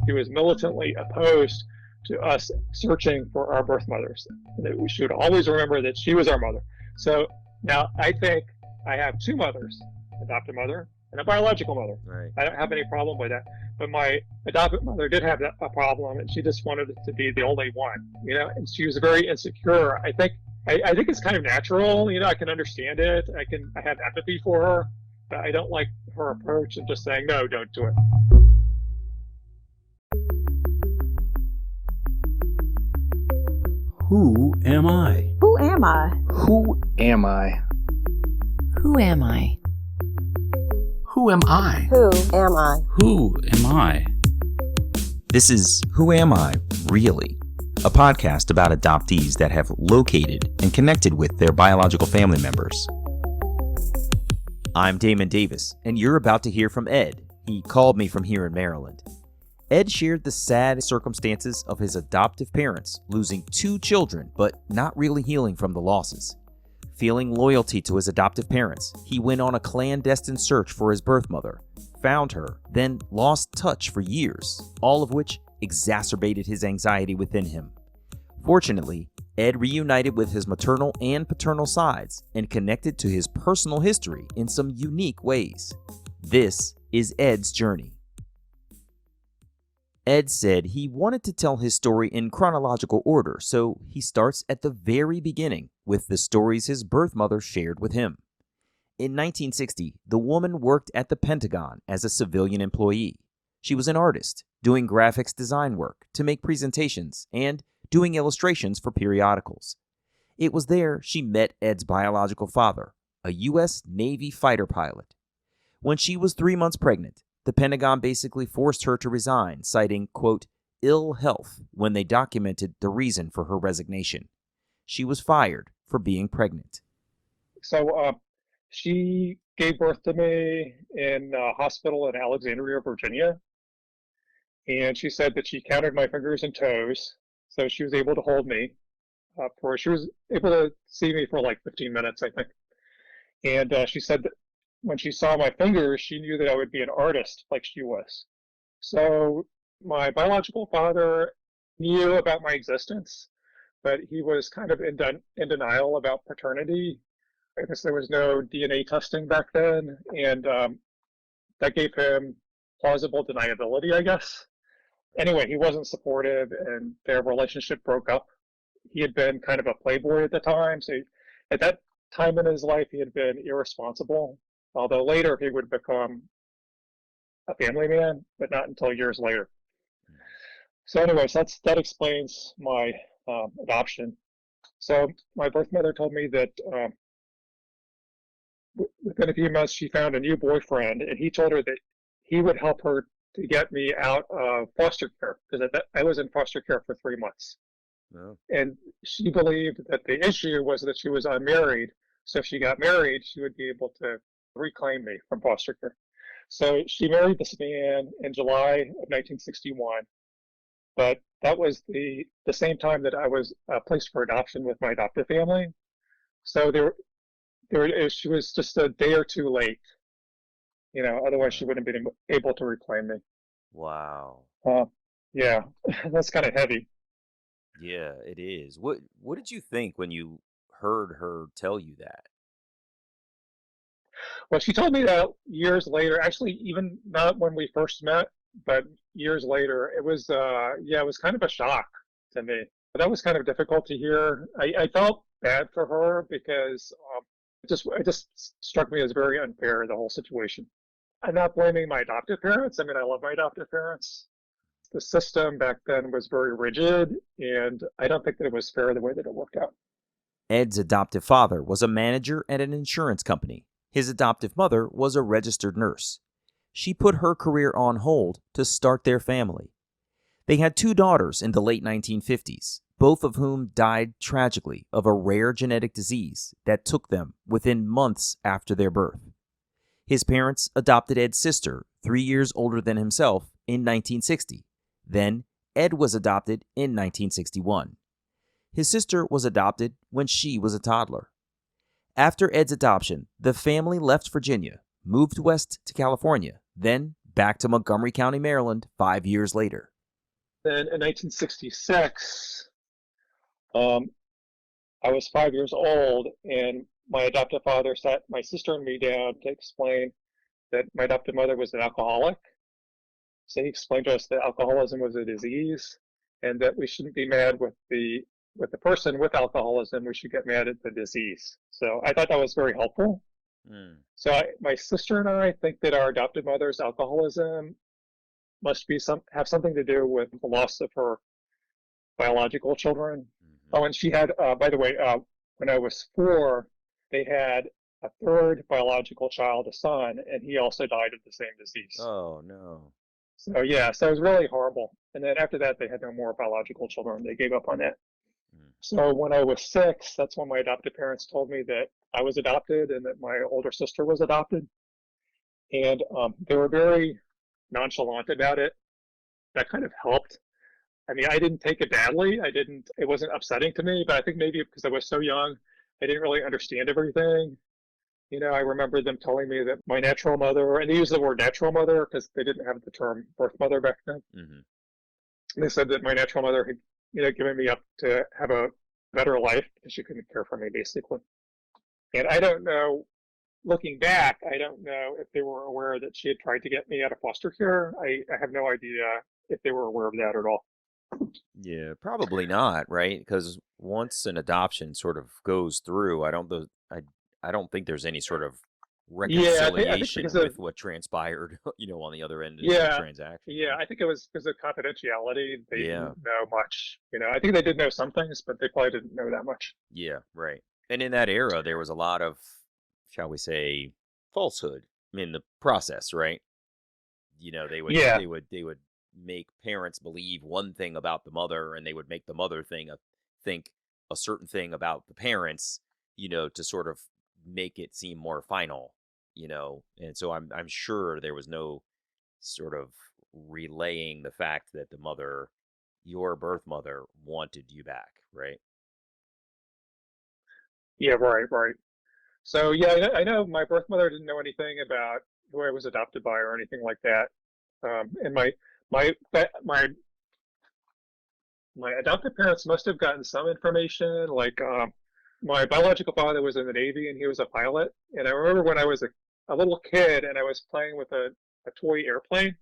He was militantly opposed to us searching for our birth mothers. That we should always remember that she was our mother. So now I think I have two mothers, adopted mother and a biological mother. Right. I don't have any problem with that. But my adopted mother did have a problem, and she just wanted it to be the only one, and she was very insecure. I think it's kind of natural, I can understand it. I have empathy for her, but I don't like her approach of just saying, no, don't do it. Who am I? Who am I? Who am I? Who am I? Who am I? Who am I? Who am I? This is Who Am I, Really? A podcast about adoptees that have located and connected with their biological family members. I'm Damon Davis, and you're about to hear from Ed. He called me from here in Maryland. Ed shared the sad circumstances of his adoptive parents losing 2 children, but not really healing from the losses. Feeling loyalty to his adoptive parents, he went on a clandestine search for his birth mother, found her, then lost touch for years, all of which exacerbated his anxiety within him. Fortunately, Ed reunited with his maternal and paternal sides and connected to his personal history in some unique ways. This is Ed's journey. Ed said he wanted to tell his story in chronological order, so he starts at the very beginning with the stories his birth mother shared with him. In 1960, the woman worked at the Pentagon as a civilian employee. She was an artist, doing graphics design work to make presentations and doing illustrations for periodicals. It was there she met Ed's biological father, a U.S. Navy fighter pilot. When she was 3 months pregnant, the Pentagon basically forced her to resign, citing, quote, ill health when they documented the reason for her resignation. She was fired for being pregnant. So she gave birth to me in a hospital in Alexandria, Virginia. And she said that she counted my fingers and toes. So she was able to hold me. She was able to see me for like 15 minutes, I think. And she said that when she saw my fingers, she knew that I would be an artist like she was. So my biological father knew about my existence, but he was kind of in denial about paternity. I guess there was no DNA testing back then, and that gave him plausible deniability, I guess. Anyway, he wasn't supportive, and their relationship broke up. He had been kind of a playboy at the time, so at that time in his life, he had been irresponsible. Although later he would become a family man, but not until years later. So anyways, that explains my adoption. So my birth mother told me that within a few months she found a new boyfriend, and he told her that he would help her to get me out of foster care, because I was in foster care for 3 months. Oh. And she believed that the issue was that she was unmarried. So if she got married, she would be able to reclaim me from foster care. So she married this man in July of 1961, but that was the same time that I was placed for adoption with my adoptive family. So she was just a day or two late. Otherwise she wouldn't have been able to reclaim me. Wow. Yeah, that's kind of heavy. Yeah, it is. What did you think when you heard her tell you that? Well, she told me that years later, actually, even not when we first met, but years later. It was, it was kind of a shock to me. But that was kind of difficult to hear. I felt bad for her because it just struck me as very unfair, the whole situation. I'm not blaming my adoptive parents. I mean, I love my adoptive parents. The system back then was very rigid, and I don't think that it was fair the way that it worked out. Ed's adoptive father was a manager at an insurance company. His adoptive mother was a registered nurse. She put her career on hold to start their family. They had 2 daughters in the late 1950s, both of whom died tragically of a rare genetic disease that took them within months after their birth. His parents adopted Ed's sister, 3 years older than himself, in 1960. Then, Ed was adopted in 1961. His sister was adopted when she was a toddler. After Ed's adoption, the family left Virginia, moved west to California, then back to Montgomery County, Maryland 5 years later. Then in 1966, um, I was 5 years old, and my adoptive father sat my sister and me down to explain that my adoptive mother was an alcoholic. So he explained to us that alcoholism was a disease, and that we shouldn't be mad with the person with alcoholism. We should get mad at the disease. So I thought that was very helpful. Mm. So my sister and I think that our adopted mother's alcoholism must be have something to do with the loss of her biological children. Mm-hmm. Oh, and she had, by the way, when I was 4, they had a third biological child, a son, and he also died of the same disease. Oh, no. So yeah, so it was really horrible. And then after that, they had no more biological children. They gave up on that. Mm. So when I was 6, that's when my adoptive parents told me that I was adopted and that my older sister was adopted. And they were very nonchalant about it. That kind of helped. I mean, I didn't take it badly. It wasn't upsetting to me, but I think maybe because I was so young, I didn't really understand everything. I remember them telling me that my natural mother, and they used the word natural mother because they didn't have the term birth mother back then. Mm-hmm. They said that my natural mother had, given me up to have a better life because she couldn't care for me, basically. And I don't know, looking back, I don't know if they were aware that she had tried to get me out of foster care. I have no idea if they were aware of that at all. Yeah, probably not, right? Because once an adoption sort of goes through, I don't think there's any sort of Yeah, I think reconciliation because of with what transpired, on the other end of the yeah, transaction, yeah, right? I think it was because of confidentiality. They Yeah, didn't know much. I think they did know some things, but they probably didn't know that much. yeah, right. And in that era, there was a lot of, shall we say, falsehood in the process, right? They would Yeah, they would make parents believe one thing about the mother, and they would make the mother think a certain thing about the parents, to sort of make it seem more final, and so I'm sure there was no sort of relaying the fact that the mother, your birth mother, wanted you back, right? yeah, right, right. So yeah, I know my birth mother didn't know anything about who I was adopted by or anything like that. And my my my adoptive parents must have gotten some information. Like my biological father was in the Navy and he was a pilot. And I remember when I was a little kid and I was playing with a toy airplane.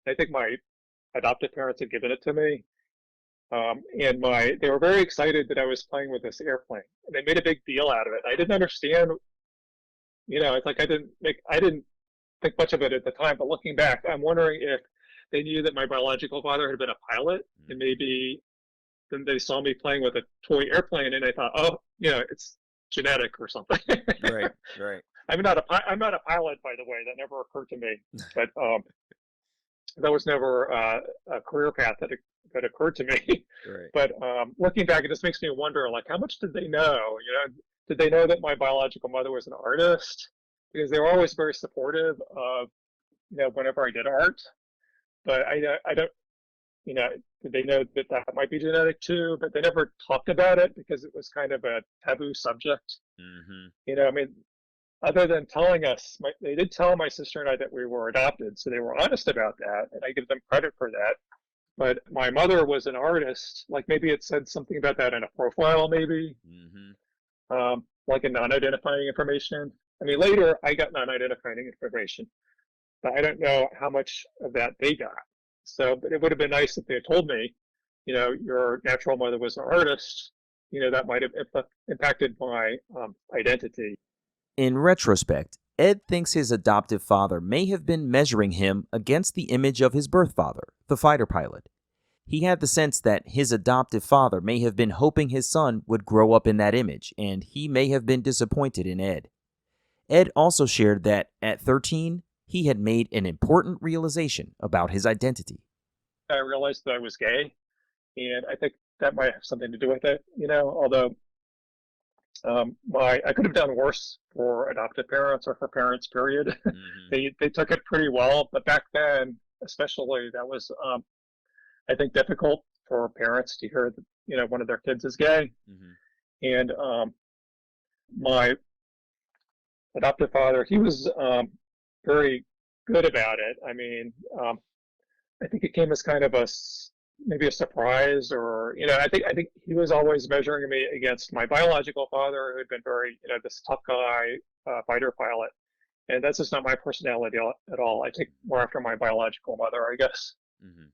I think my adoptive parents had given it to me. And they were very excited that I was playing with this airplane. And they made a big deal out of it. I didn't understand, it's like I didn't think much of it at the time, but looking back, I'm wondering if they knew that my biological father had been a pilot, and maybe then they saw me playing with a toy airplane, and they thought, oh, it's genetic or something. Right, right. I'm not a pilot, by the way. That never occurred to me, but that was never a career path that occurred to me. Right. But looking back, it just makes me wonder, like, how much did they know? Did they know that my biological mother was an artist? Because they were always very supportive of, whenever I did art. But I don't, did they know that that might be genetic too? But they never talked about it because it was kind of a taboo subject. Mm-hmm. I mean, other than telling us, they did tell my sister and I that we were adopted, so they were honest about that, and I give them credit for that. But my mother was an artist. Like maybe it said something about that in a profile, maybe, like a non-identifying information. I mean, later I got non-identifying information, but I don't know how much of that they got. So, but it would have been nice if they had told me, your natural mother was an artist. That might have impacted my identity. In retrospect, Ed thinks his adoptive father may have been measuring him against the image of his birth father, the fighter pilot. He had the sense that his adoptive father may have been hoping his son would grow up in that image, and he may have been disappointed in Ed. Ed also shared that at 13, he had made an important realization about his identity. I realized that I was gay, and I think that might have something to do with it, although I could have done worse for adoptive parents or for parents, period. They took it pretty well, but back then, especially, that was I think difficult for parents to hear that one of their kids is gay. And my adoptive father, he was very good about it. I mean, I think it came as kind of a maybe a surprise, or I think he was always measuring me against my biological father, who had been very this tough guy, fighter pilot, and that's just not my personality at all. I take more after my biological mother, I guess. Mm-hmm.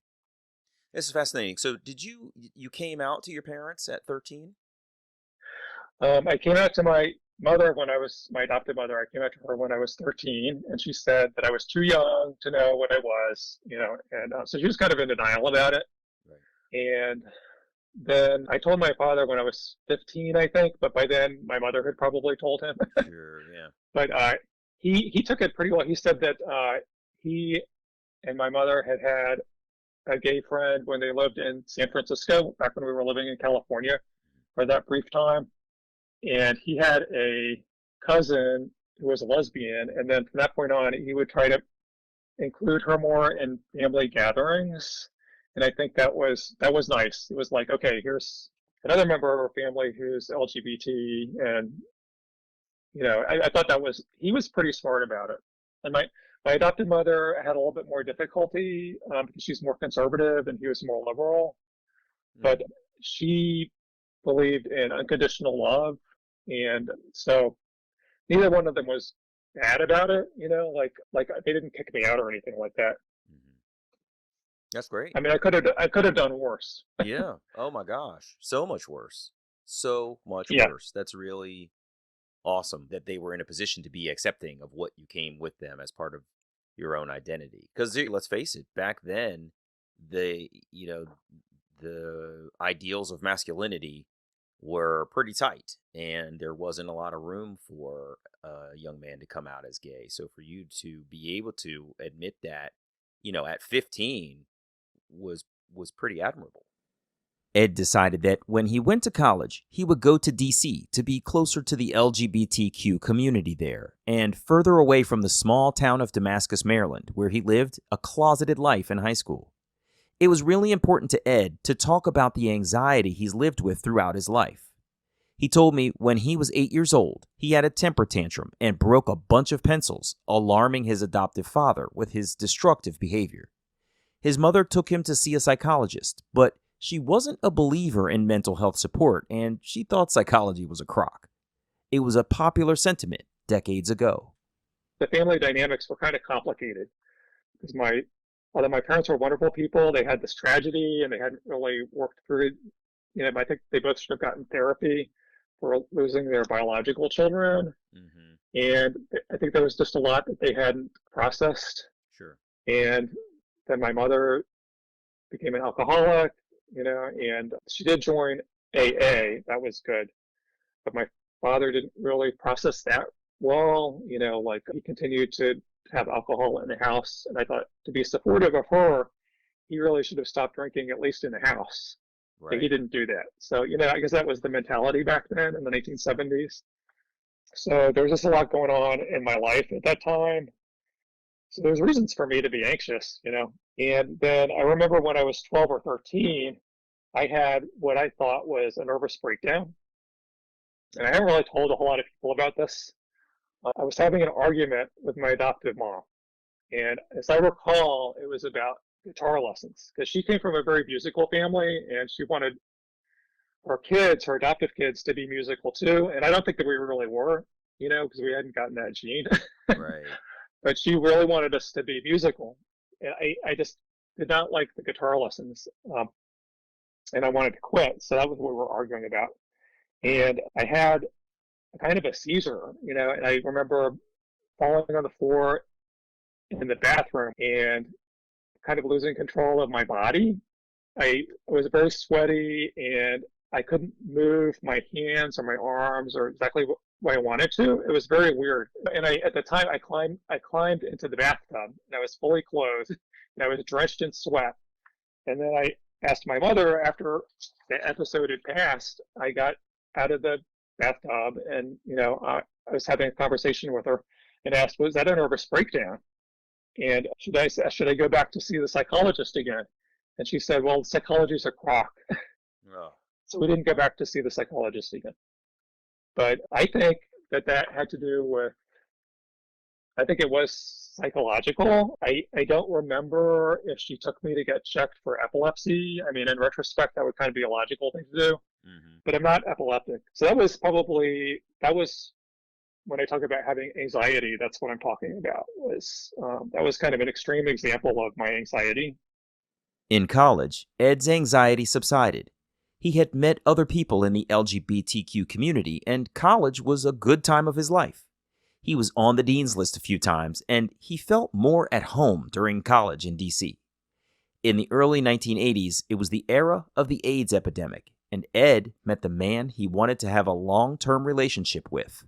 This is fascinating. So, did you came out to your parents at 13? I came out to my mother when I was my adopted mother. I came out to her when I was 13, and she said that I was too young to know what I was, and so she was kind of in denial about it. Right. And then I told my father when I was 15, I think, but by then my mother had probably told him. Sure. Yeah. But he took it pretty well. He said that he and my mother had a gay friend when they lived in San Francisco back when we were living in California for that brief time. And he had a cousin who was a lesbian, and then from that point on, he would try to include her more in family gatherings. And I think that was nice. It was like, okay, here's another member of our family who's LGBT, and I thought he was pretty smart about it. And my adopted mother had a little bit more difficulty because she's more conservative and he was more liberal, but she believed in unconditional love, and so neither one of them was bad about it. Like they didn't kick me out or anything like that. Mm-hmm. That's great. I mean, I could have done worse. Yeah. Oh my gosh. So much worse. So much Yeah. worse. That's really awesome that they were in a position to be accepting of what you came with them as part of your own identity. Because let's face it, back then, the the ideals of masculinity were pretty tight, and there wasn't a lot of room for a young man to come out as gay. So for you to be able to admit that, at 15 was pretty admirable. Ed decided that when he went to college, he would go to DC to be closer to the LGBTQ community there and further away from the small town of Damascus, Maryland, where he lived a closeted life in high school. It was really important to Ed to talk about the anxiety he's lived with throughout his life. He told me when he was 8 years old, he had a temper tantrum and broke a bunch of pencils, alarming his adoptive father with his destructive behavior. His mother took him to see a psychologist, but she wasn't a believer in mental health support, and she thought psychology was a crock. It was a popular sentiment decades ago. The family dynamics were kind of complicated because although my parents were wonderful people, they had this tragedy and they hadn't really worked through it. I think they both should have gotten therapy for losing their biological children. Mm-hmm. And I think there was just a lot that they hadn't processed. Sure. And then my mother became an alcoholic, and she did join AA. That was good. But my father didn't really process that well. Like he continued to have alcohol in the house. And I thought to be supportive of her, he really should have stopped drinking, at least in the house. Right. But he didn't do that. So, I guess that was the mentality back then in the 1970s. So there was just a lot going on in my life at that time. So there's reasons for me to be anxious, And then I remember when I was 12 or 13, I had what I thought was a nervous breakdown. And I haven't really told a whole lot of people about this. I was having an argument with my adoptive mom. And as I recall, it was about guitar lessons because she came from a very musical family and she wanted her adoptive kids, to be musical too. And I don't think that we really were, because we hadn't gotten that gene. Right. But she really wanted us to be musical. And I just did not like the guitar lessons. And I wanted to quit. So that was what we were arguing about. And I had kind of a seizure, and I remember falling on the floor in the bathroom and kind of losing control of my body. I was very sweaty and I couldn't move my hands or my arms or exactly what I wanted to. It was very weird. And at the time I climbed into the bathtub and I was fully clothed and I was drenched in sweat. And then I asked my mother after the episode had passed. I got out of the bathtub and I was having a conversation with her and asked, was that a nervous breakdown? And should I go back to see the psychologist again? And she said, well, psychology's a crock. Oh. So we didn't go back to see the psychologist again. But I think that had to do with I think it was psychological. I don't remember if she took me to get checked for epilepsy. I mean, in retrospect, that would kind of be a logical thing to do, Hmm. but I'm not epileptic. So that was when I talk about having anxiety, that's what I'm talking about. That was kind of an extreme example of my anxiety. In college, Ed's anxiety subsided. He had met other people in the LGBTQ community, and college was a good time of his life. He was on the dean's list a few times, and he felt more at home during college in D.C. In the early 1980s, it was the era of the AIDS epidemic, and Ed met the man he wanted to have a long-term relationship with.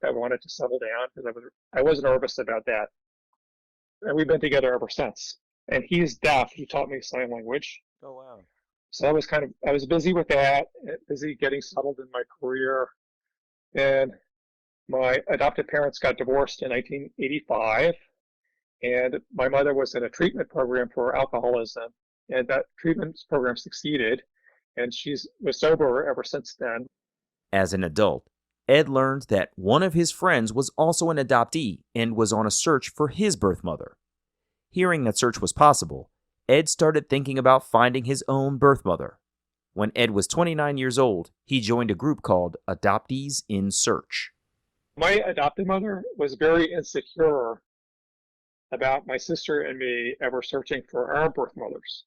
I wanted to settle down because I was nervous about that, and we've been together ever since. And he's deaf. He taught me sign language. Oh, wow. So I was busy with that, busy getting settled in my career. And my adoptive parents got divorced in 1985, and my mother was in a treatment program for alcoholism, and that treatment program succeeded, and she's was sober ever since then. As an adult, Ed learned that one of his friends was also an adoptee and was on a search for his birth mother. Hearing that search was possible, Ed started thinking about finding his own birth mother. When Ed was 29 years old, he joined a group called Adoptees in Search. My adoptive mother was very insecure about my sister and me ever searching for our birth mothers.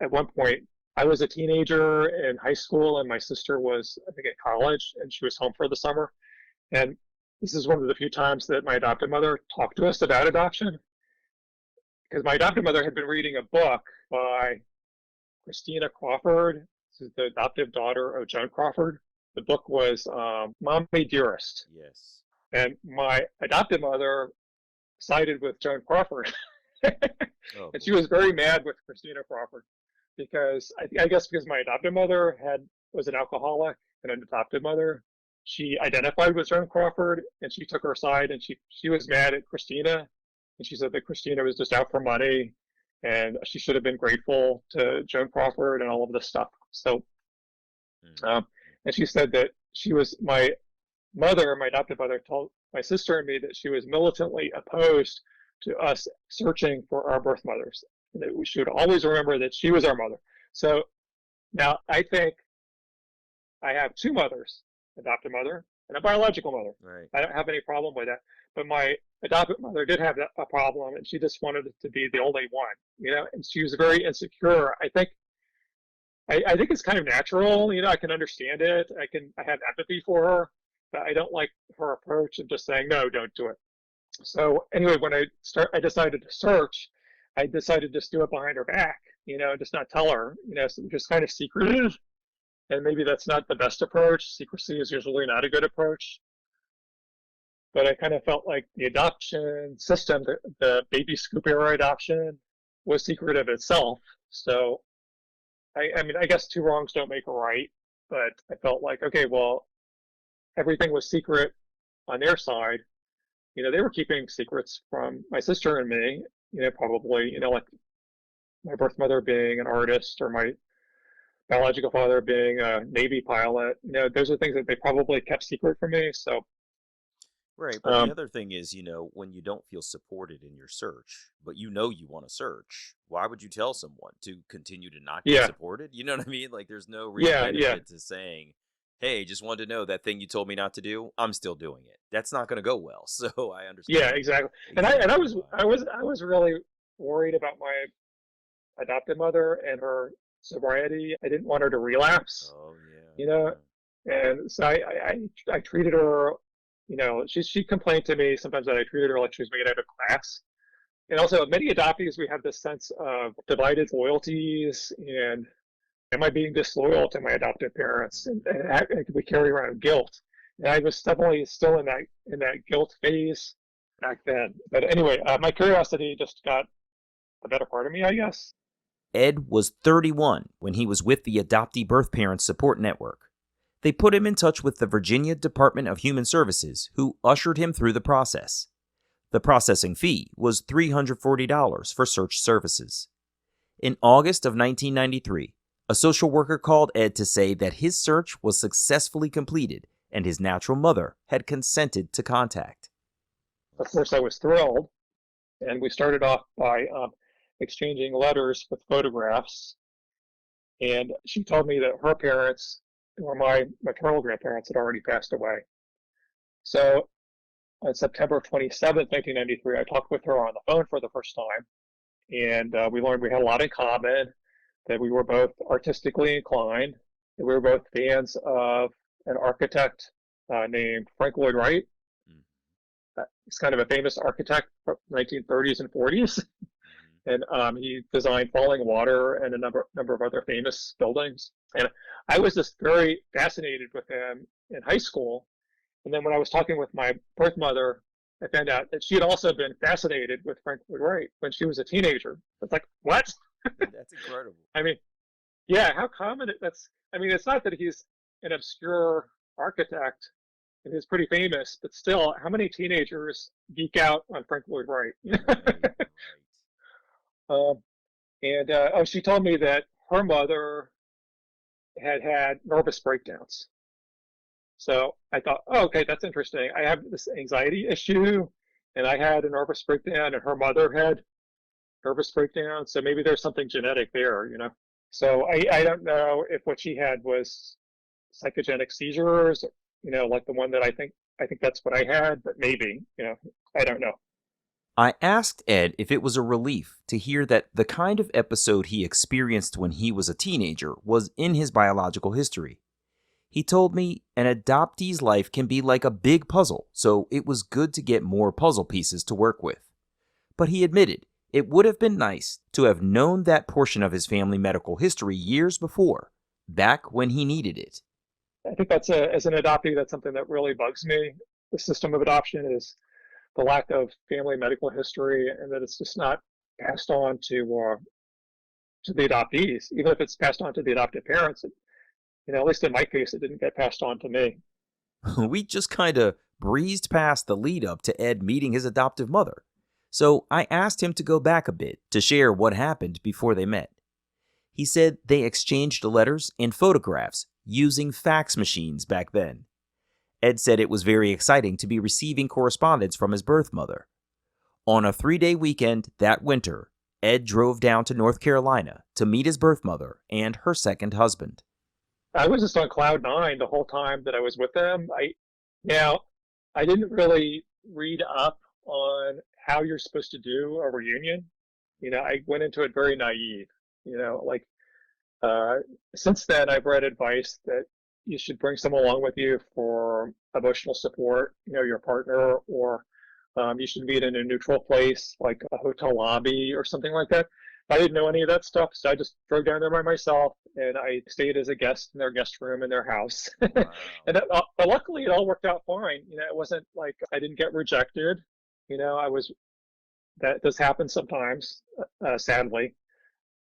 At one point, I was a teenager in high school, and my sister was, I think, at college, and she was home for the summer. And this is one of the few times that my adoptive mother talked to us about adoption, because my adoptive mother had been reading a book by Christina Crawford. This is the adoptive daughter of Joan Crawford. The book was Mommy Dearest. Yes. And my adoptive mother sided with Joan Crawford. Oh, And she was very mad with Christina Crawford because I guess because my adoptive mother was an alcoholic and an adoptive mother. She identified with Joan Crawford and she took her side, and she was mad at Christina, and she said that Christina was just out for money and she should have been grateful to Joan Crawford and all of this stuff. So, and she said that my mother, my adoptive mother, told my sister and me that she was militantly opposed to us searching for our birth mothers, and that we should always remember that she was our mother. So now I think I have two mothers, adoptive mother and a biological mother. right. I don't have any problem with that. But my adoptive mother did have a problem, and she just wanted it to be the only one, and she was very insecure. I think it's kind of natural, I can understand it. I have empathy for her, but I don't like her approach of just saying, no, don't do it. So anyway, when I decided to search, I decided to just do it behind her back, just not tell her, so just kind of secretive. And maybe that's not the best approach. Secrecy is usually not a good approach. But I kind of felt like the adoption system, the baby scoop era adoption, was secretive itself. So, I mean, I guess two wrongs don't make a right. But I felt like, okay, well, everything was secret on their side. They were keeping secrets from my sister and me, probably, like my birth mother being an artist or my biological father being a Navy pilot. Those are things that they probably kept secret from me. So, Right, but the other thing is, when you don't feel supported in your search, but you want to search, why would you tell someone to continue to not get yeah, supported? You know what I mean? Like, there's no real yeah, benefit to saying, hey, just wanted to know that thing you told me not to do, I'm still doing it. That's not going to go well. So I yeah, understand exactly. And exactly why. I was really worried about my adoptive mother and her sobriety. I didn't want her to relapse, Oh, you yeah, know, and so I treated her, she complained to me sometimes that I treated her like she was made out of glass. And also, many adoptees, we have this sense of divided loyalties, and am I being disloyal to my adoptive parents? And we carry around guilt. And I was definitely still in that guilt phase back then. But anyway, my curiosity just got the better part of me, I guess. Ed was 31 when he was with the Adoptee Birth Parents Support Network. They put him in touch with the Virginia Department of Human Services, who ushered him through the process. The processing fee was $340 for search services. In August of 1993, a social worker called Ed to say that his search was successfully completed and his natural mother had consented to contact. of course, I was thrilled. And we started off by exchanging letters with photographs. And she told me that her parents, or my maternal grandparents, had already passed away. So on September 27th, 1993, I talked with her on the phone for the first time. And we learned we had a lot in common, that we were both artistically inclined, that we were both fans of an architect named Frank Lloyd Wright. He's kind of a famous architect from the 1930s and 40s. And he designed Falling Water and a number of other famous buildings. And I was just very fascinated with him in high school. And then when I was talking with my birth mother, I found out that she had also been fascinated with Frank Lloyd Wright when she was a teenager. It's like, what? That's incredible. I mean, yeah, how common that's. I mean, it's not that he's an obscure architect and he's pretty famous, but still, how many teenagers geek out on Frank Lloyd Wright? Right. She told me that her mother had nervous breakdowns. So I thought, oh, okay, that's interesting. I have this anxiety issue, and I had a nervous breakdown, and her mother had nervous breakdown. So maybe there's something genetic there, you know. So I don't know if what she had was psychogenic seizures, you know, like the one that I think that's what I had, but maybe, you know, I don't know. I asked Ed if it was a relief to hear that the kind of episode he experienced when he was a teenager was in his biological history. He told me an adoptee's life can be like a big puzzle, so it was good to get more puzzle pieces to work with. But he admitted it would have been nice to have known that portion of his family medical history years before, back when he needed it. I think as an adoptee, that's something that really bugs me. The system of adoption is the lack of family medical history, and that it's just not passed on to the adoptees. Even if it's passed on to the adoptive parents, you know, at least in my case, it didn't get passed on to me. We just kind of breezed past the lead up to Ed meeting his adoptive mother. So I asked him to go back a bit to share what happened before they met. He said they exchanged letters and photographs using fax machines back then. Ed said it was very exciting to be receiving correspondence from his birth mother. On a 3-day weekend that winter, Ed drove down to North Carolina to meet his birth mother and her second husband. I was just on cloud nine the whole time that I was with them. I didn't really read up on how you're supposed to do a reunion. You know, I went into it very naive. You know, like since then I've read advice that you should bring someone along with you for emotional support, you know, your partner, or you should meet in a neutral place like a hotel lobby or something like that. I didn't know any of that stuff, so I just drove down there by myself, and I stayed as a guest in their guest room in their house. Wow. But luckily, it all worked out fine. You know, it wasn't like I didn't get rejected. You know, that does happen sometimes, sadly.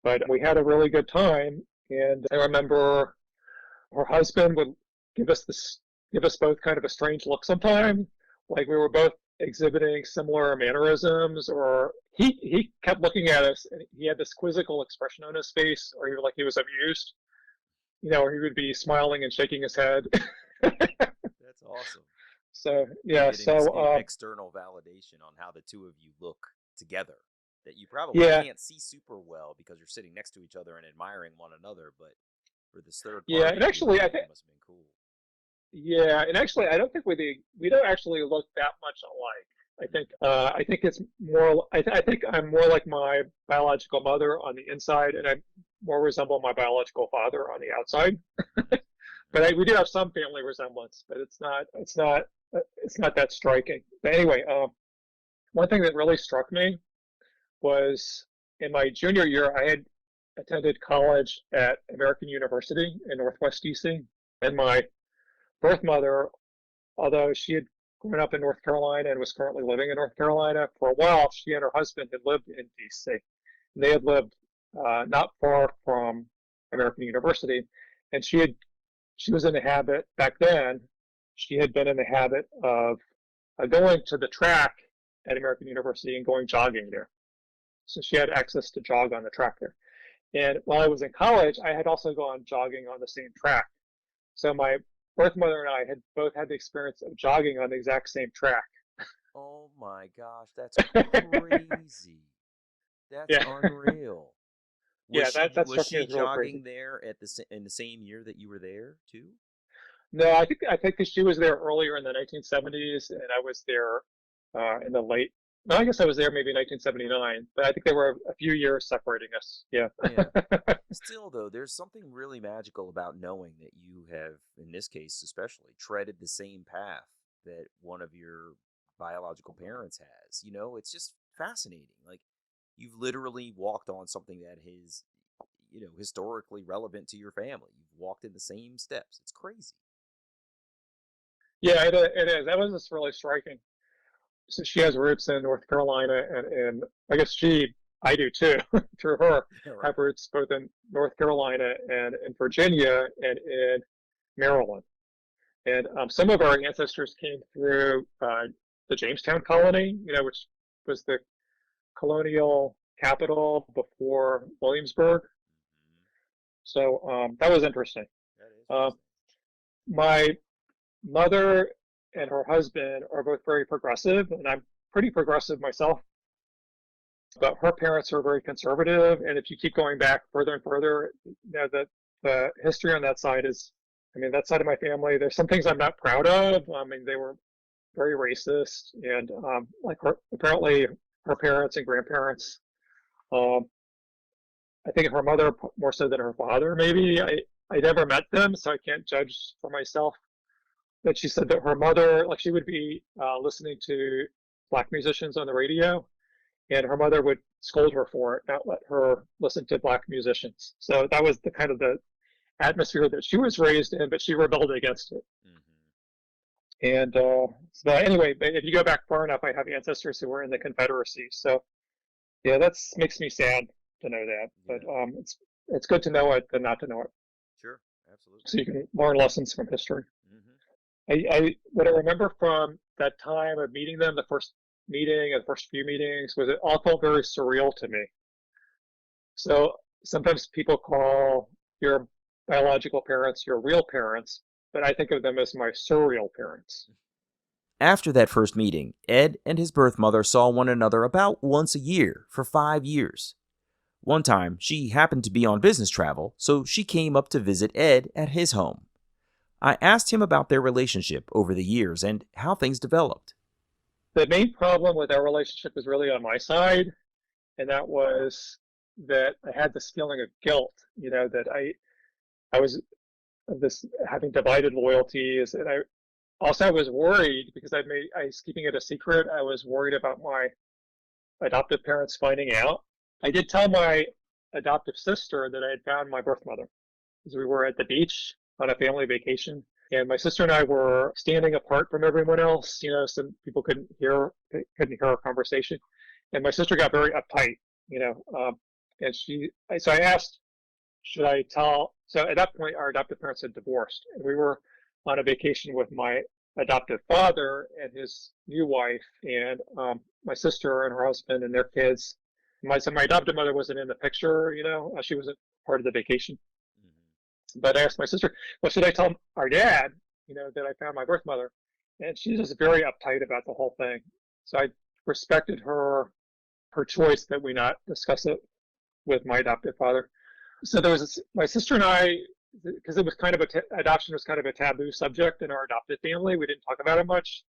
But we had a really good time, and I remember her husband would give us both kind of a strange look sometime, like we were both exhibiting similar mannerisms, or he kept looking at us and he had this quizzical expression on his face, or he like he was amused, you know, or he would be smiling and shaking his head. That's awesome. So yeah, Getting this external validation on how the two of you look together that you probably can't see super well because you're sitting next to each other and admiring one another, but for this third party, and actually I think it must have been cool. Yeah, and actually, I don't think we don't actually look that much alike. I think it's more. I think I'm more like my biological mother on the inside, and I more resemble my biological father on the outside. But we do have some family resemblance, but it's not that striking. But anyway, one thing that really struck me was in my junior year, I had attended college at American University in Northwest DC, and my birth mother, although she had grown up in North Carolina and was currently living in North Carolina, for a while she and her husband had lived in DC. And they had lived not far from American University, and she was in the habit back then. She had been in the habit of going to the track at American University and going jogging there. So she had access to jog on the track there. And while I was in college, I had also gone jogging on the same track. So my birth mother and I had both had the experience of jogging on the exact same track. Oh my gosh, that's crazy. That's Yeah, unreal. yeah, that Was struck me she as real crazy. jogging there in the same year that you were there too? No, I think that she was there earlier in the 1970s, and I was there in the late. No, I guess I was there maybe 1979, but I think there were a few years separating us. Yeah. Yeah. Still, though, there's something really magical about knowing that you have, in this case especially, treaded the same path that one of your biological parents has. It's just fascinating. Like, you've literally walked on something that is, historically relevant to your family. You've walked in the same steps. It's crazy. Yeah, it is. That was just really striking. So she has roots in North Carolina, and I guess I do too, through her, Yeah, right. have roots both in North Carolina and in Virginia and in Maryland. And some of our ancestors came through the Jamestown colony, which was the colonial capital before Williamsburg. Mhm. So that was interesting. That is Uh, fascinating. my mother and her husband are both very progressive, and I'm pretty progressive myself. But her parents are very conservative, and if you keep going back further and further, the history on that side is, I mean, that side of my family, there's some things I'm not proud of. I mean, they were very racist, and like apparently her parents and grandparents. Um, I think her mother more so than her father. Maybe I never met them, so I can't judge for myself. But she said that her mother, like she would be listening to black musicians on the radio, and her mother would scold her for it, not let her listen to black musicians. So that was the kind of the atmosphere that she was raised in, but she rebelled against it. Hmm. And so anyway, but if you go back far enough, I have ancestors who were in the Confederacy. So yeah, that's makes me sad to know that. But Yeah, it's good to know it than not to know it, sure, absolutely. so you can learn lessons from history. Hmm. What I remember from that time of meeting them, the first meeting and the first few meetings, was it all felt very surreal to me. So sometimes people call your biological parents your real parents, but I think of them as my surreal parents. After that first meeting, Ed and his birth mother saw one another about once a year for 5 years. One time, she happened to be on business travel, so she came up to visit Ed at his home. I asked him about their relationship over the years and how things developed. The main problem with our relationship was really on my side, and that was that I had this feeling of guilt, that I was this having divided loyalties, and I was worried because I was keeping it a secret. I was worried about my adoptive parents finding out. I did tell my adoptive sister that I had found my birth mother, because we were at the beach on a family vacation, and my sister and I were standing apart from everyone else, so people couldn't hear our conversation. And my sister got very uptight, and so I asked, should I tell? So at that point, our adoptive parents had divorced, and we were on a vacation with my adoptive father and his new wife, and my sister and her husband and their kids. So my adoptive mother wasn't in the picture, she wasn't part of the vacation. But I asked my sister, well, should I tell our dad, that I found my birth mother? And she's just very uptight about the whole thing. So I respected her choice that we not discuss it with my adoptive father. So my sister and I, because it was kind of adoption was kind of a taboo subject in our adopted family. We didn't talk about it much.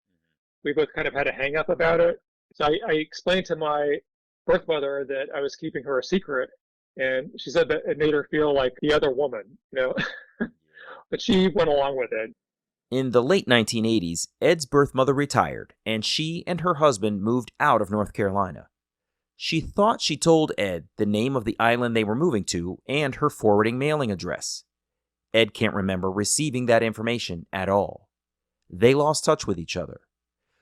We both kind of had a hang up about it. So I explained to my birth mother that I was keeping her a secret, and she said that it made her feel like the other woman, but she went along with it. In the late 1980s, Ed's birth mother retired, and she and her husband moved out of North Carolina. She thought she told Ed the name of the island they were moving to and her forwarding mailing address. Ed can't remember receiving that information at all. They lost touch with each other.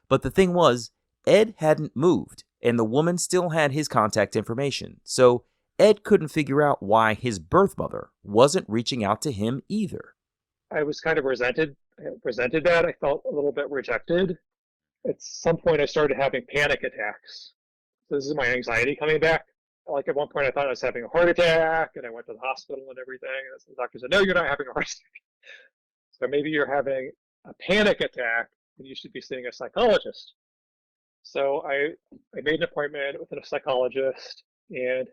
But the thing was, Ed hadn't moved, and the woman still had his contact information, so Ed couldn't figure out why his birth mother wasn't reaching out to him either. I was kind of resented that. I felt a little bit rejected. At some point, I started having panic attacks. So this is my anxiety coming back. Like at one point, I thought I was having a heart attack, and I went to the hospital and everything. And the doctor said, "No, you're not having a heart attack. So maybe you're having a panic attack, and you should be seeing a psychologist." So I made an appointment with a psychologist, and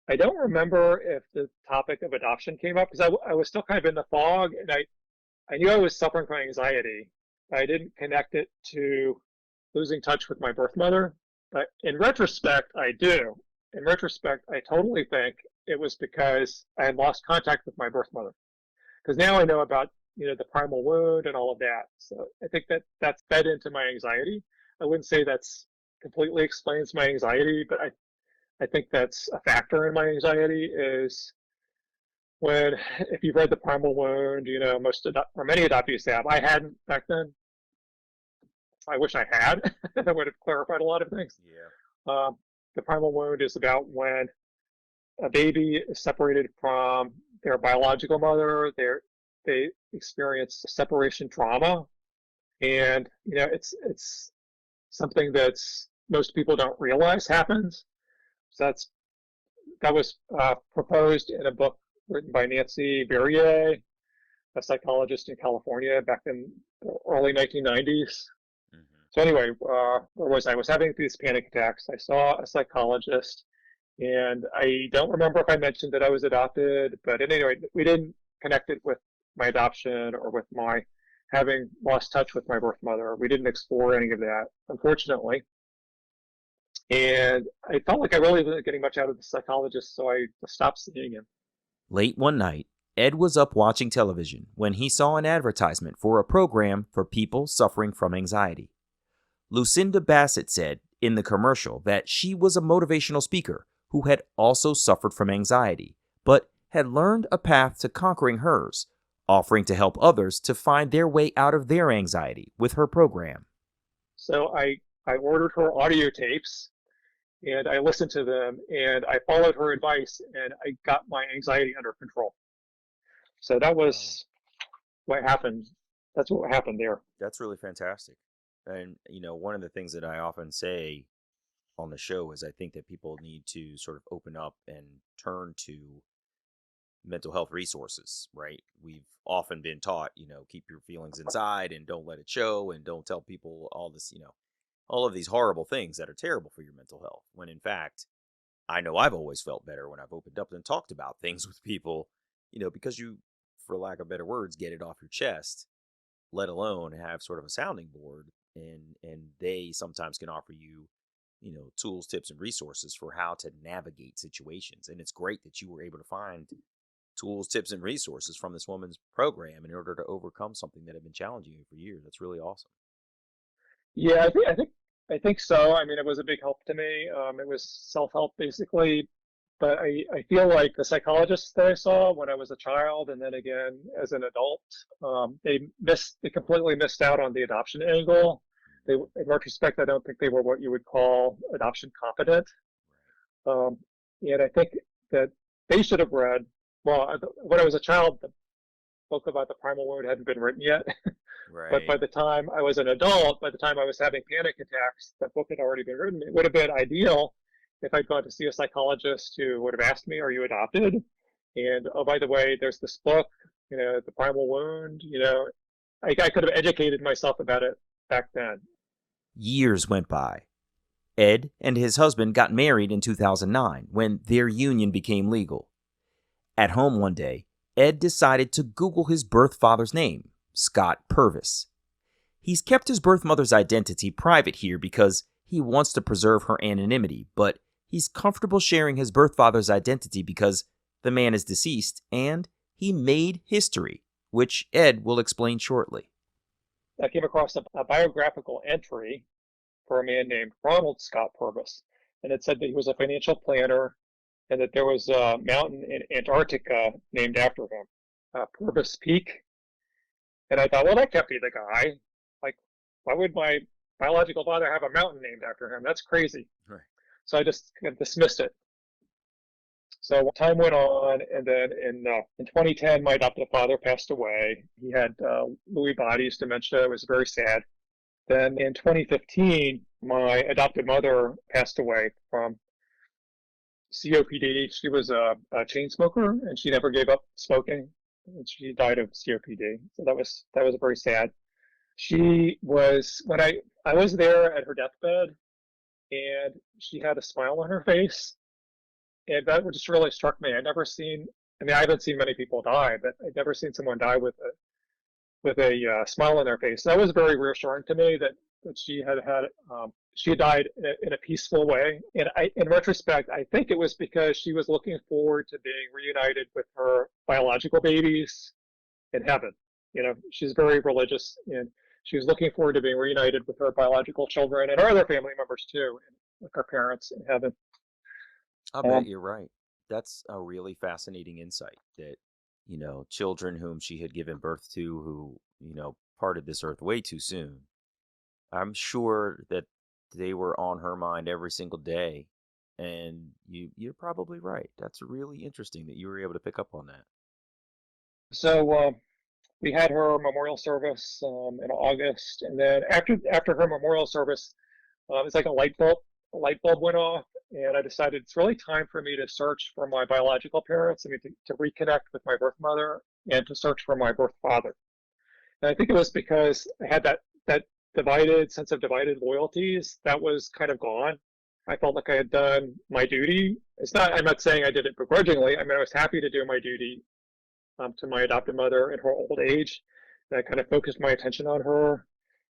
I don't remember if the topic of adoption came up because I was still kind of in the fog, and I knew I was suffering from anxiety. I didn't connect it to losing touch with my birth mother. But in retrospect, I do. In retrospect, I totally think it was because I had lost contact with my birth mother. Because now I know about the primal wound and all of that. So I think that that's fed into my anxiety. I wouldn't say that's completely explains my anxiety, but I think that's a factor in my anxiety is when if you've read the primal wound, most or many adoptees have. I hadn't back then. I wish I had. That would have clarified a lot of things. Yeah. The primal wound is about when a baby is separated from their biological mother. They experience separation trauma, and it's something that's most people don't realize happens. So that was proposed in a book written by Nancy Verrier, a psychologist in California back in the early 1990s. So anyway, where was I? I was having these panic attacks. I saw a psychologist, and I don't remember if I mentioned that I was adopted, but anyway, we didn't connect it with my adoption or with my having lost touch with my birth mother. We didn't explore any of that, unfortunately. And I felt like I really wasn't getting much out of the psychologist, so I stopped seeing him. Late one night, Ed was up watching television when he saw an advertisement for a program for people suffering from anxiety. Lucinda Bassett said in the commercial that she was a motivational speaker who had also suffered from anxiety, but had learned a path to conquering hers, offering to help others to find their way out of their anxiety with her program. So I ordered her audio tapes, and I listened to them, and I followed her advice, and I got my anxiety under control. So that was what happened. That's what happened there. That's really fantastic. And, one of the things that I often say on the show is I think that people need to sort of open up and turn to mental health resources, right? We've often been taught, keep your feelings inside and don't let it show and don't tell people all this, all of these horrible things that are terrible for your mental health. When in fact, I know I've always felt better when I've opened up and talked about things with people, because you, for lack of better words, get it off your chest, let alone have sort of a sounding board. And they sometimes can offer you, tools, tips, and resources for how to navigate situations. And it's great that you were able to find tools, tips, and resources from this woman's program in order to overcome something that had been challenging you for years. That's really awesome. Yeah, I think so. I mean, it was a big help to me. It was self-help basically, but I feel like the psychologists that I saw when I was a child and then again as an adult, they completely missed out on the adoption angle. In retrospect, I don't think they were what you would call adoption competent. And I think that they should have read. Well, when I was a child, the book about the primal wound hadn't been written yet. Right. But by the time I was an adult, by the time I was having panic attacks, that book had already been written. It would have been ideal if I'd gone to see a psychologist who would have asked me, "Are you adopted?" And oh, by the way, there's this book, The Primal Wound. I could have educated myself about it back then. Years went by. Ed and his husband got married in 2009 when their union became legal. At home one day, Ed decided to Google his birth father's name, Scott Purvis. He's kept his birth mother's identity private here because he wants to preserve her anonymity, but he's comfortable sharing his birth father's identity because the man is deceased and he made history, which Ed will explain shortly. I came across a biographical entry for a man named Ronald Scott Purvis, and it said that he was a financial planner and that there was a mountain in Antarctica named after him, Purvis Peak. And I thought, well, that can't be the guy. Like, why would my biological father have a mountain named after him? That's crazy. Right. So I just dismissed it. So time went on, and then in 2010, my adoptive father passed away. He had Lewy bodies dementia. It was very sad. Then in 2015, my adopted mother passed away from COPD. She was a chain smoker, and she never gave up smoking. And she died of COPD. So that was very sad. She was when I was there at her deathbed. and she had a smile on her face, and that just really struck me. I mean, I haven't seen many people die, but I'd never seen someone die with a smile on their face. That was very reassuring to me that she had died in a peaceful way. And in retrospect, I think it was because she was looking forward to being reunited with her biological babies in heaven. You know, she's very religious, and she was looking forward to being reunited with her biological children and her other family members too, and with her parents in heaven. I bet Um, you're right. That's a really fascinating insight that, children whom she had given birth to who, parted this earth way too soon. I'm sure that they were on her mind every single day. And you're probably right. That's really interesting that you were able to pick up on that. so we had her memorial service in August, and then after her memorial service, it's like a light bulb went off, and I decided it's really time for me to search for my biological parents. I mean, to reconnect with my birth mother and to search for my birth father. And I think it was because I had that divided sense of divided loyalties that was kind of gone. I felt like I had done my duty. I'm not saying I did it begrudgingly. I mean, I was happy to do my duty to my adopted mother in her old age. And I kind of focused my attention on her,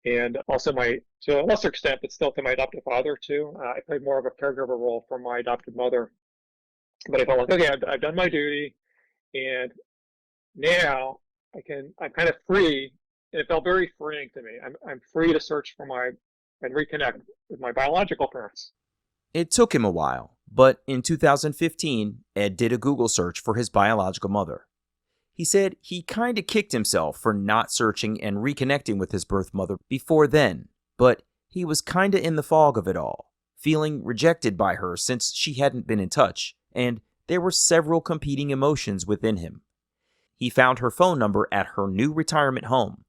and also to a lesser extent, but still to my adoptive father too. I played more of a caregiver role for my adopted mother. But I felt like, okay, I've done my duty, and now I'm kind of free, and it felt very freeing to me. I'm free to search for and reconnect with my biological parents. It took him a while, but in 2015, Ed did a Google search for his biological mother. He said he kind of kicked himself for not searching and reconnecting with his birth mother before then, but he was kind of in the fog of it all, feeling rejected by her since she hadn't been in touch, and there were several competing emotions within him. He found her phone number at her new retirement home.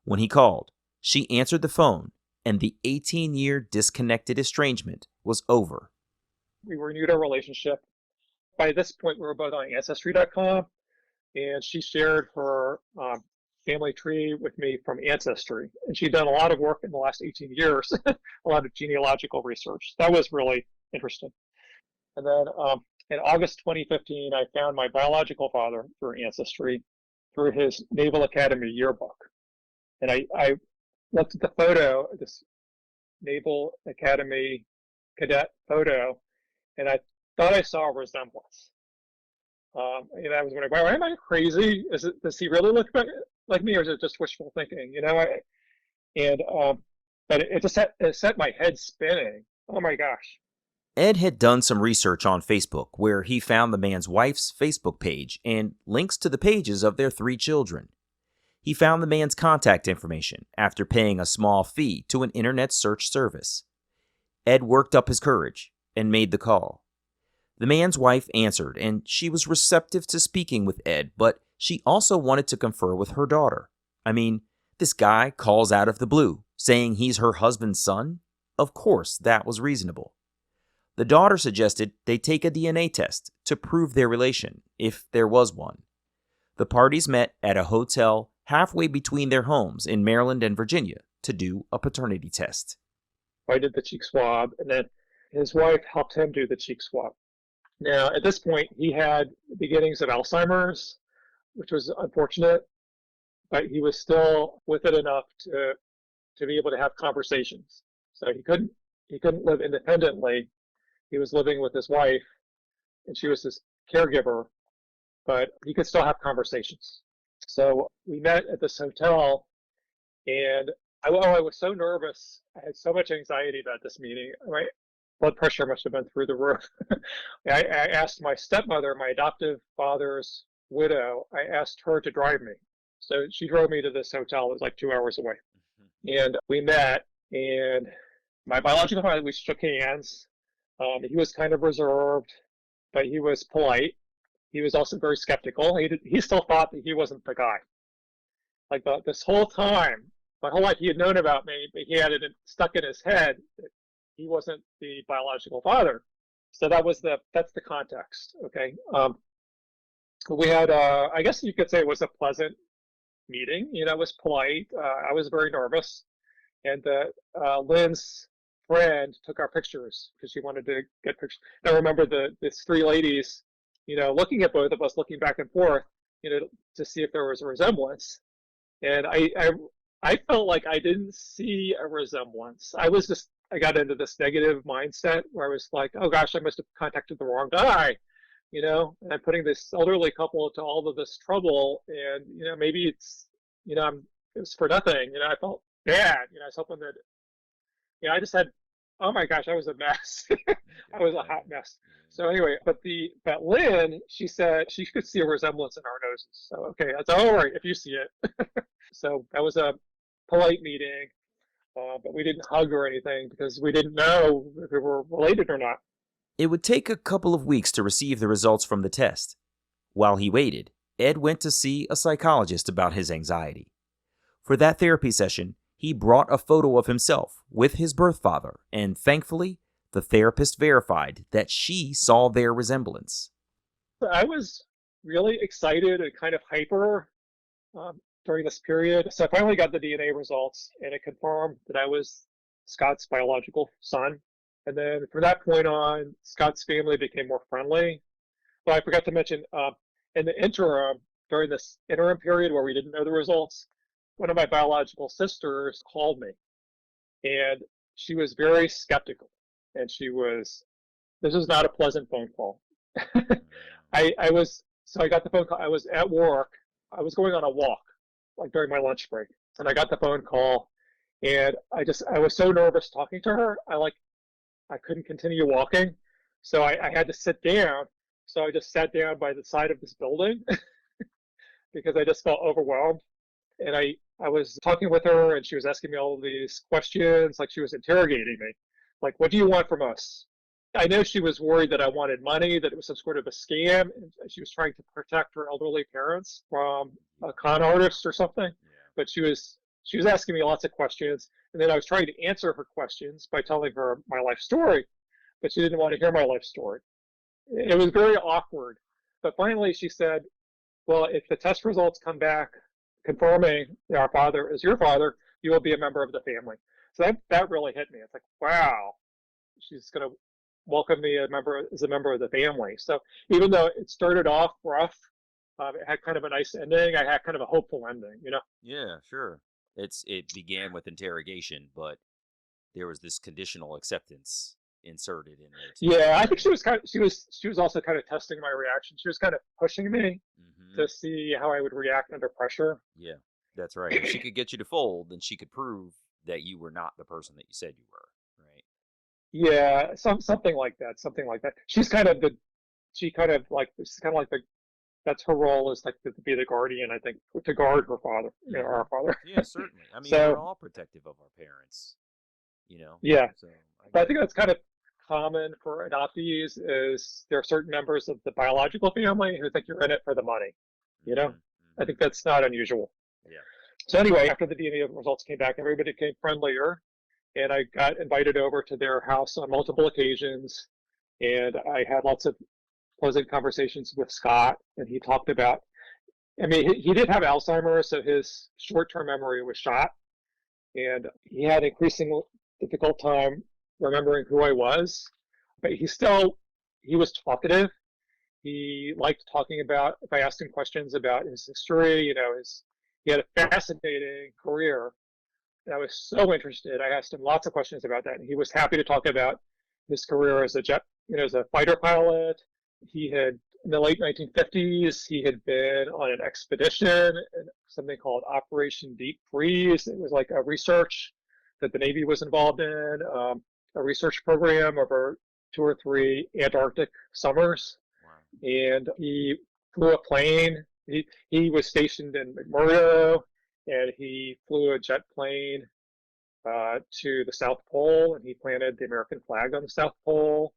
When he called, she answered the phone, and the 18-year disconnected estrangement was over. We renewed our relationship. By this point, we were both on Ancestry.com, and she shared her family tree with me from Ancestry. And she'd done a lot of work in the last 18 years, a lot of genealogical research. That was really interesting. And then in August 2015, I found my biological father through Ancestry, through his Naval Academy yearbook. And I looked at the photo, this Naval Academy cadet photo, and I thought I saw a resemblance. And I was wondering, wow, am I crazy? Does he really look like me, or is it just wishful thinking? But it just set my head spinning. Oh my gosh. Ed had done some research on Facebook where he found the man's wife's Facebook page and links to the pages of their 3 children. He found the man's contact information after paying a small fee to an internet search service. Ed worked up his courage and made the call. The man's wife answered, and she was receptive to speaking with Ed, but she also wanted to confer with her daughter. I mean, this guy calls out of the blue, saying he's her husband's son? Of course, that was reasonable. The daughter suggested they take a DNA test to prove their relation, if there was one. The parties met at a hotel halfway between their homes in Maryland and Virginia to do a paternity test. I did the cheek swab, and then his wife helped him do the cheek swab. Now, at this point, he had the beginnings of Alzheimer's, which was unfortunate, but he was still with it enough to be able to have conversations. So he couldn't live independently. He was living with his wife, and she was his caregiver, but he could still have conversations. So we met at this hotel, and I was so nervous. I had so much anxiety about this meeting. My blood pressure must have been through the roof. I asked my stepmother, my adoptive father's widow, I asked her to drive me. So she drove me to this hotel. It was like 2 hours away. And we met, and my biological father, we shook hands. He was kind of reserved, but he was polite. He was also very skeptical. He still thought that he wasn't the guy. Like this whole time, my whole life, he had known about me, but he had it stuck in his head that he wasn't the biological father. So that's the context. Okay. We had, I guess you could say it was a pleasant meeting. It was polite. I was very nervous, and Lynn's friend took our pictures because she wanted to get pictures. And I remember these three ladies, looking at both of us, looking back and forth, to see if there was a resemblance. And I felt like I didn't see a resemblance. I got into this negative mindset where I was like, oh gosh, I must have contacted the wrong guy, and I'm putting this elderly couple to all of this trouble. And, maybe it was for nothing. I felt bad. I was hoping that, I just had, oh my gosh, I was a mess. I was a hot mess. So anyway, but Lynn, she said she could see a resemblance in our noses. So, okay, that's all right if you see it. So that was a polite meeting, but we didn't hug or anything because we didn't know if we were related or not. It would take a couple of weeks to receive the results from the test. While he waited, Ed went to see a psychologist about his anxiety. For that therapy session, he brought a photo of himself with his birth father, and thankfully, the therapist verified that she saw their resemblance. I was really excited and kind of hyper during this period. So I finally got the DNA results, and it confirmed that I was Scott's biological son. And then from that point on, Scott's family became more friendly. But I forgot to mention, in the interim, during this interim period where we didn't know the results, one of my biological sisters called me, and she was very skeptical. And this was not a pleasant phone call. I got the phone call. I was at work. I was going on a walk, like during my lunch break, and I got the phone call, and I was so nervous talking to her. I couldn't continue walking, so I had to sit down. So I just sat down by the side of this building because I just felt overwhelmed. And I was talking with her, and she was asking me all of these questions, like she was interrogating me. Like, what do you want from us? I know she was worried that I wanted money, that it was some sort of a scam, and she was trying to protect her elderly parents from a con artist or something. But she was asking me lots of questions, and then I was trying to answer her questions by telling her my life story, but she didn't want to hear my life story. It was very awkward. But finally she said, well, if the test results come back confirming that our father is your father, you will be a member of the family. So that really hit me. It's like, wow, she's going to welcome me as a member of the family. So even though it started off rough, it had kind of a nice ending. I had kind of a hopeful ending, Yeah, sure. It began with interrogation, but there was this conditional acceptance inserted in there too. Yeah, I think she was also kind of testing my reaction. She was kind of pushing me to see how I would react under pressure. Yeah, that's right. If she could get you to fold, then she could prove that you were not the person that you said you were, right? Yeah, something like that. Something like that. She's kind of like that's her role, is like to be the guardian, I think, to guard her father, our father. Yeah, certainly. I mean, So we're all protective of our parents, yeah, So but I think that's kind of common for adoptees. Is there are certain members of the biological family who think you're in it for the money. I think that's not unusual. Yeah. So anyway, after the DNA results came back, everybody became friendlier, and I got invited over to their house on multiple occasions, and I had lots of pleasant conversations with Scott, and he talked about, I mean, he did have Alzheimer's, so his short-term memory was shot, and he had increasingly difficult time remembering who I was, but he was talkative. He liked talking about, if I asked him questions about his history, he had a fascinating career. And I was so interested. I asked him lots of questions about that, and he was happy to talk about his career as a fighter pilot. He had, in the late 1950s, he had been on an expedition, something called Operation Deep Freeze. It was like a research that the Navy was involved in, a research program over 2 or 3 Antarctic summers. Wow. And he flew a plane. He was stationed in McMurdo, and he flew a jet plane to the South Pole, and he planted the American flag on the South Pole.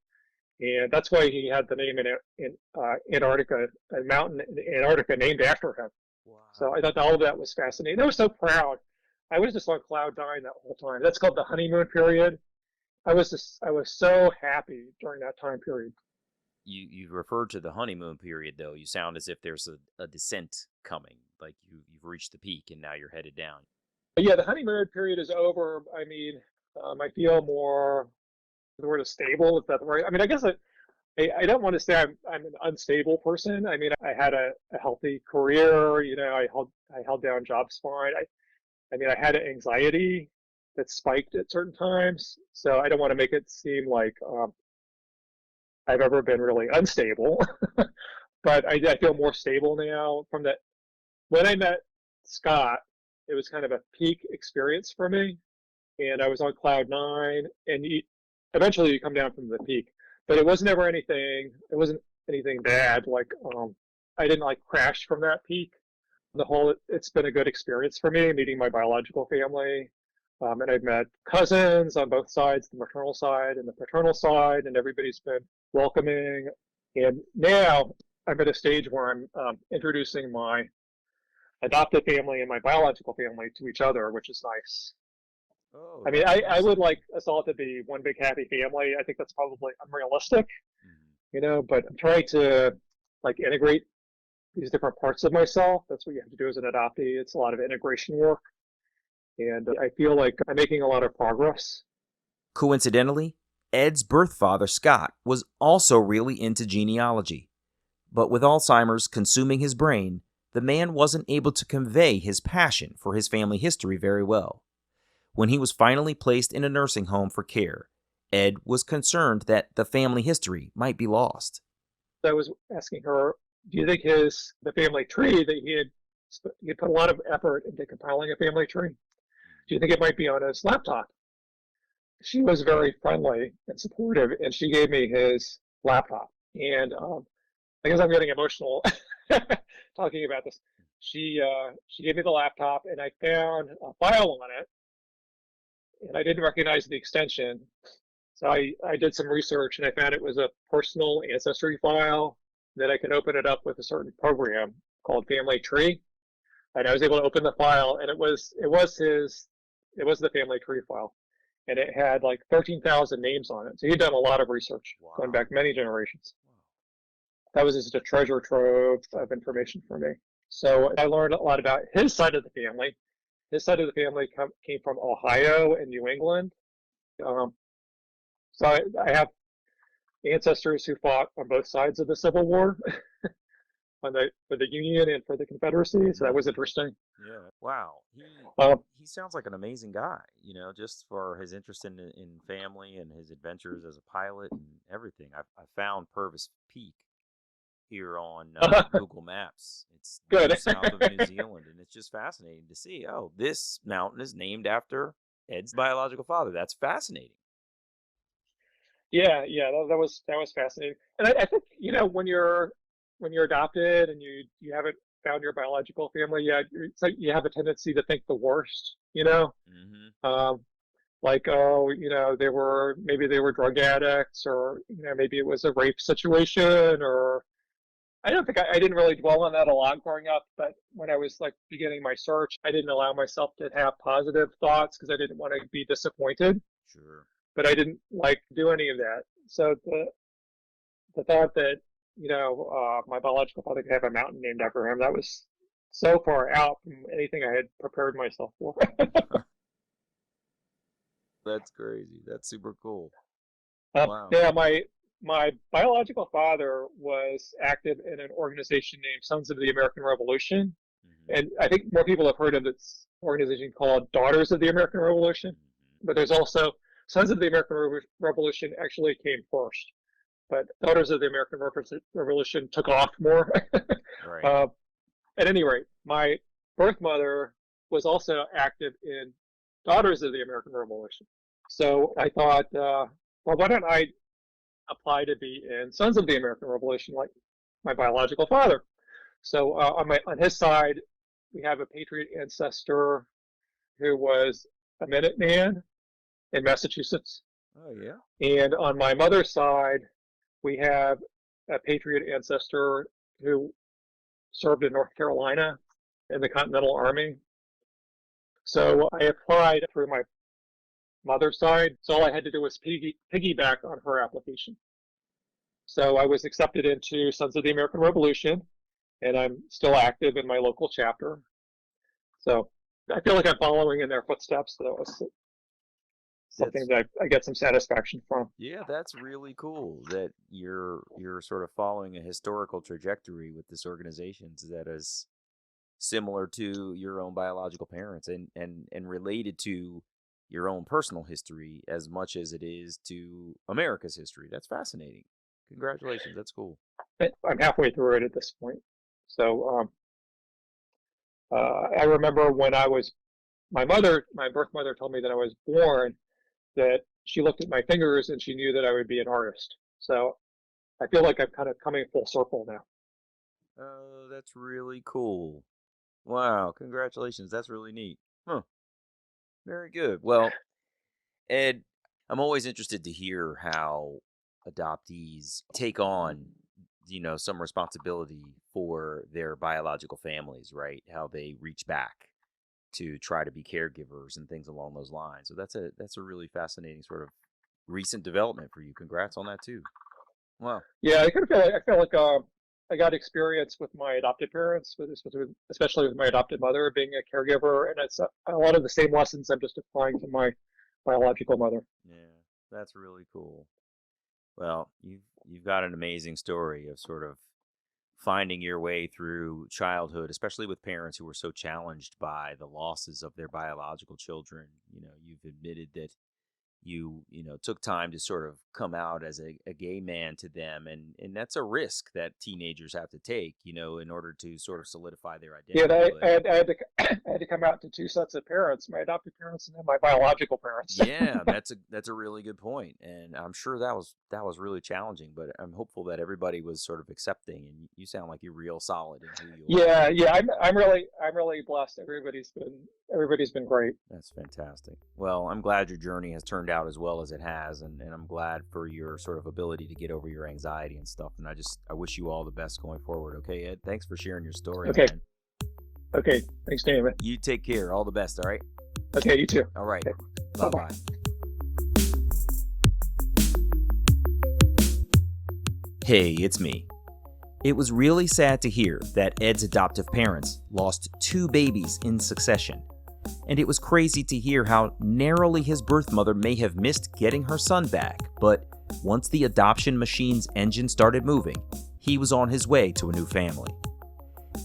And that's why he had the name in Antarctica, a mountain in Antarctica named after him. Wow. So I thought all of that was fascinating. I was so proud. I was just on cloud nine that whole time. That's called the honeymoon period. I was so happy during that time period. You referred to the honeymoon period, though. You sound as if there's a descent coming, like you've reached the peak and now you're headed down. But yeah, the honeymoon period is over. I mean, I feel more, the word is stable. Is that the right? I mean, I guess I don't want to say I'm an unstable person. I mean, I had a healthy career. I held down jobs fine. I mean, I had anxiety that spiked at certain times. So I don't want to make it seem like I've ever been really unstable. But I feel more stable now from that. When I met Scott, it was kind of a peak experience for me, and I was on cloud nine, and eventually you come down from the peak, but it wasn't ever anything. It wasn't anything bad. Like I didn't like crash from that peak. It's been a good experience for me meeting my biological family, and I've met cousins on both sides, the maternal side and the paternal side, and everybody's been welcoming. And now I'm at a stage where I'm introducing my adoptive family and my biological family to each other, which is nice. Oh, I mean, that's I would awesome. like us all to be one big happy family. I think that's probably unrealistic, Mhm. but I'm trying to like integrate these different parts of myself. That's what you have to do as an adoptee. It's a lot of integration work. And I feel like I'm making a lot of progress. Coincidentally, Ed's birth father, Scott, was also really into genealogy. But with Alzheimer's consuming his brain, the man wasn't able to convey his passion for his family history very well. When he was finally placed in a nursing home for care, Ed was concerned that the family history might be lost. So I was asking her, do you think the family tree that he had put a lot of effort into compiling a family tree, do you think it might be on his laptop? She was very friendly and supportive, and she gave me his laptop. And I guess I'm getting emotional talking about this. She gave me the laptop, and I found a file on it, and I didn't recognize the extension. So I did some research, and I found it was a personal ancestry file that I could open it up with a certain program called Family Tree. And I was able to open the file, and it was the Family Tree file, and it had like 13,000 names on it. So he'd done a lot of research going Wow. back many generations. That was just a treasure trove of information for me. So I learned a lot about his side of the family. His side of the family came from Ohio and New England. Um, so I have ancestors who fought on both sides of the Civil War, for the Union and for the Confederacy. So that was interesting. Yeah. Wow. Um, He sounds like an amazing guy, just for his interest in family and his adventures as a pilot and everything. I found Purvis Peak here on Google Maps. It's good. just south of New Zealand, and it's just fascinating to see. Oh, this mountain is named after Ed's biological father. That's fascinating. Yeah, that was fascinating. And I think when you're adopted and you haven't found your biological family yet, it's like you have a tendency to think the worst. Hmm. Um, like, oh, maybe they were drug addicts, or maybe it was a rape situation, or I didn't really dwell on that a lot growing up. But when I was like beginning my search, I didn't allow myself to have positive thoughts because I didn't want to be disappointed. Sure. But I didn't like do any of that. So the thought that my biological father could have a mountain named after him, that was so far out from anything I had prepared myself for. That's crazy. That's super cool. Wow. Yeah, my biological father was active in an organization named Sons of the American Revolution, Hmm. and I think more people have heard of this organization called Daughters of the American Revolution. Hmm. But there's also Sons of the American Revolution actually came first, but Daughters of the American Revolution took off more. Right. uh, at any rate, my birth mother was also active in Daughters of the American Revolution. So I thought, well, why don't I apply to be in Sons of the American Revolution like my biological father? So on his side, we have a patriot ancestor who was a Minuteman in Massachusetts, Oh yeah. and on my mother's side, we have a patriot ancestor who served in North Carolina in the Continental Army. So I applied through my mother's side. So all I had to do was piggyback on her application. So I was accepted into Sons of the American Revolution, and I'm still active in my local chapter. So I feel like I'm following in their footsteps. So that was something that I get some satisfaction from. Yeah, that's really cool that you're sort of following a historical trajectory with this organization that is similar to your own biological parents and related to your own personal history as much as it is to America's history. That's fascinating. Congratulations. That's cool. I'm halfway through it at this point. So I remember when my birth mother told me that I was born, that she looked at my fingers and she knew that I would be an artist. So I feel like I'm kind of coming full circle now. Oh, that's really cool. Wow, congratulations. That's really neat. Huh. Very good. Well, Ed, I'm always interested to hear how adoptees take on, some responsibility for their biological families, right? How they reach back to try to be caregivers and things along those lines. So that's a really fascinating sort of recent development for you. Congrats on that too. Wow. Yeah, I feel like I got experience with my adopted parents, especially with my adopted mother being a caregiver, and it's a lot of the same lessons I'm just applying to my biological mother. Yeah, that's really cool. Well, you've got an amazing story of sort of finding your way through childhood, especially with parents who were so challenged by the losses of their biological children. You've admitted that you took time to sort of come out as a gay man to them, and that's a risk that teenagers have to take, in order to sort of solidify their Yeah, identity. I had to I had to come out to two sets of parents: my adopted parents and then my biological parents. Yeah, that's a really good point, and I'm sure that was really challenging. But I'm hopeful that everybody was sort of accepting, and you sound like you're real solid in who you are. Yeah, I'm really blessed. Everybody's been great. That's fantastic. Well, I'm glad your journey has turned out as well as it has, and I'm glad for your sort of ability to get over your anxiety and stuff. And I wish you all the best going forward. Okay, Ed? Thanks for sharing your story. Okay. Man. Okay, thanks, Damon. You take care. All the best. All right. Okay, you too. All right. Okay. Bye Bye-bye. bye. Hey, it's me. It was really sad to hear that Ed's adoptive parents lost 2 babies in succession. And it was crazy to hear how narrowly his birth mother may have missed getting her son back, but once the adoption machine's engine started moving, he was on his way to a new family.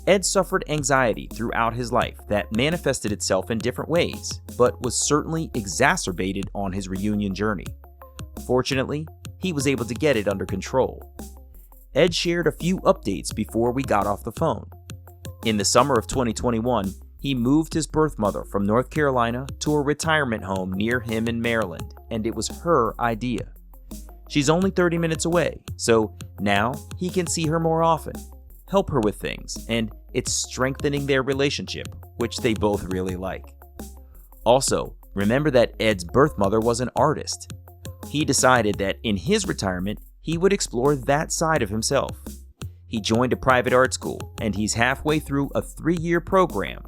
Ed suffered anxiety throughout his life that manifested itself in different ways, but was certainly exacerbated on his reunion journey. Fortunately, he was able to get it under control. Ed shared a few updates before we got off the phone. In the summer of 2021, he moved his birth mother from North Carolina to a retirement home near him in Maryland, and it was her idea. She's only 30 minutes away, so now he can see her more often, help her with things, and it's strengthening their relationship, which they both really like. Also, remember that Ed's birth mother was an artist. He decided that in his retirement, he would explore that side of himself. He joined a private art school, and he's halfway through a 3-year program,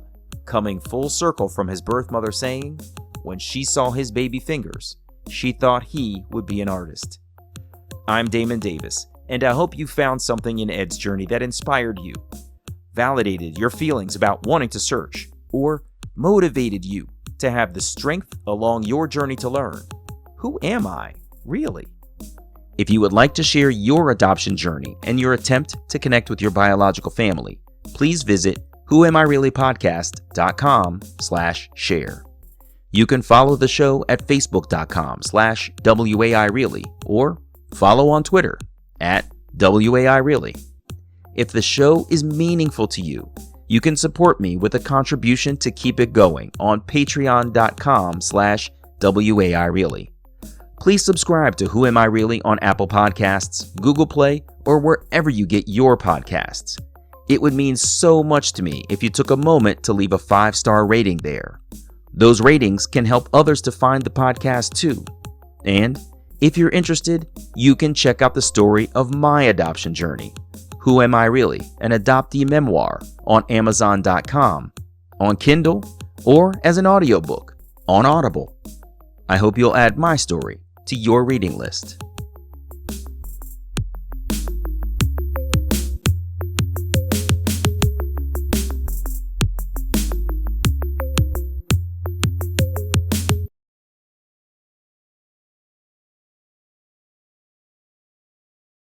coming full circle from his birth mother saying, when she saw his baby fingers, she thought he would be an artist. I'm Damon Davis, and I hope you found something in Ed's journey that inspired you, validated your feelings about wanting to search, or motivated you to have the strength along your journey to learn, who am I, really? If you would like to share your adoption journey and your attempt to connect with your biological family, please visit whoamireallypodcast.com/share. You can follow the show at facebook.com/WAIReally or follow on Twitter at WAIReally. If the show is meaningful to you, you can support me with a contribution to keep it going on patreon.com/WAIReally. Please subscribe to Who Am I Really on Apple Podcasts, Google Play, or wherever you get your podcasts. It would mean so much to me if you took a moment to leave a 5-star rating there. Those ratings can help others to find the podcast too. And if you're interested, you can check out the story of my adoption journey, Who Am I Really? An Adoptee Memoir, on Amazon.com, on Kindle, or as an audiobook on Audible. I hope you'll add my story to your reading list.